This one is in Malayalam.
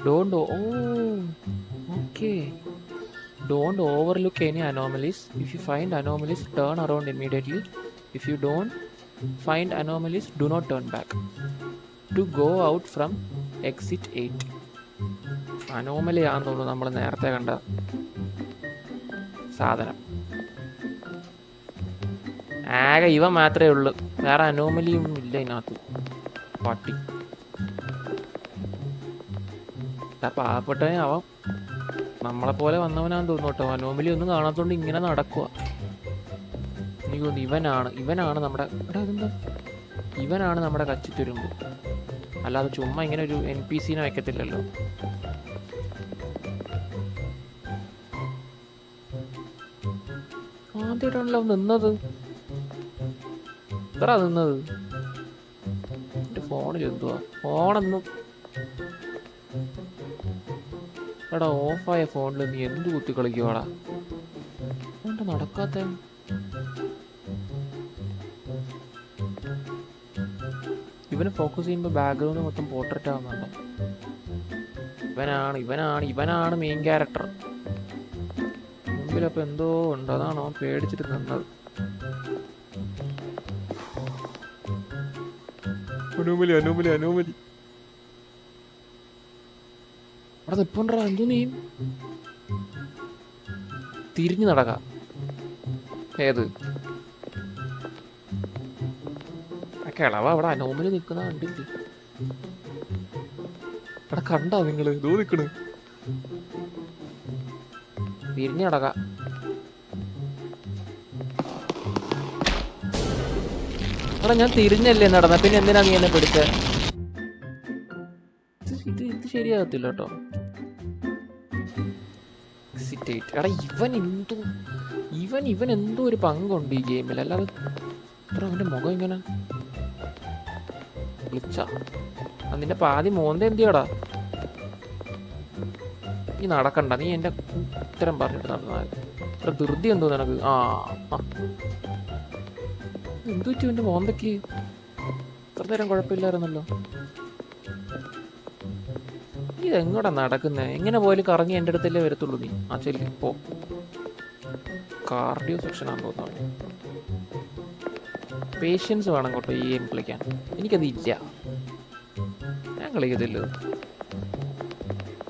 Don't oh okay. Don't overlook any anomalies. If you find anomalies, turn around immediately. If you don't find anomalies, do not turn back. To go out from exit 8. Anomaly ആണെന്ന് തോന്നുന്നു നമ്മൾ നേരത്തെ കണ്ട സാധനം. ആകെ ഇവ മാത്രമേ ഉള്ളൂ, വേറെ അനോമലിയൊന്നും ഇല്ല ഇതിനകത്ത്. പട്ടി പാവപ്പെട്ടവൻ അവൻ നമ്മളെപ്പോലെ വന്നവനാന്ന് തോന്നുന്നു കേട്ടോ. അനോമലി ഒന്നും കാണാത്തോണ്ട് ഇങ്ങനെ നടക്കുക. എനിക്ക് തോന്നുന്നു ഇവനാണ് നമ്മുടെ ഇതെന്താ, ഇവനാണ് നമ്മുടെ കച്ചിത്തുരുമ്പ്. അല്ലാതെ ചുമ്മാ ഇങ്ങനെ ഒരു NPC വെക്കത്തില്ലല്ലോ. ആദ്യമായിട്ടാണല്ലോ നിന്നത്. എത്ര നിന്നത്? എന്റെ ഫോണിൽ എന്തുവാ, ഫോണൊന്നും എടാ ഓഫായ ഫോണിൽ നീ എന്ത് കുത്തി കളിക്കുവാടാ? എന്താ നടക്കാത്ത? ഇവന് ഫോക്കസ് ചെയ്യുമ്പോൾ ബാക്ക്ഗ്രൗണ്ട് മൊത്തം പോർട്രേറ്റ് ആവുന്നുണ്ടോ? ഇവനാണ് മെയിൻ ക്യാരക്ടർ. മുമ്പിലപ്പോൾ എന്തോ ഉണ്ട്, അതാണോ പേടിച്ചിട്ട് നിന്നത്? അനോമലി അവിടെ നിപ്പുണ്ടാ. എന്തോ നീ തിരിഞ്ഞു നടക്കാം. ഏത് കിളവ അവിടെ അനോമലി നിൽക്കുന്ന കണ്ടില്ലേ? അവിടെ കണ്ടാ നിങ്ങള്? ഇതോ നിക്കണ്. തിരിഞ്ഞു നടക്കാം. എടാ ഞാൻ തിരിഞ്ഞല്ലേ നടന്ന, പിന്നെ എന്തിനാ നീ എന്നെ പിടിച്ച? ഇത് ശരിയാകത്തില്ല കേട്ടോ. എടാ ഇവൻ എന്തോ ഒരു പങ്കുണ്ട് ഈ ഗെയിമിൽ. അല്ലാതെ എത്ര അവന്റെ മുഖം ഇങ്ങനെ വിളിച്ചാ അതിന്റെ പാതി മോന്ത എന്തിയാടാ? നീ നടക്കണ്ട, നീ എന്റെ ഉത്തരം പറഞ്ഞിട്ട് നടന്നാൽ. ഇത്ര ധൃതി എന്തോ നിനക്ക്? എന്തു പറ്റി എന്റെ മോന്തയ്ക്ക്? ഇത്ര നേരം കുഴപ്പമില്ലായിരുന്നല്ലോ. ഇതെങ്ങോട്ടാ നടക്കുന്നേ? എങ്ങനെ പോയാലും കറങ്ങി എൻ്റെ അടുത്തല്ലേ വരത്തുള്ളൂ നീ. ചെല്ലി പോ. കാർഡിയോ സെക്ഷനാണെന്ന് തോന്നുന്നു. പേഷ്യൻസ് വേണം കേട്ടോ ഈ ഗെയിം കളിക്കാൻ. എനിക്കത് ഇല്ല, ഞാൻ കളിക്കത്തില്ല.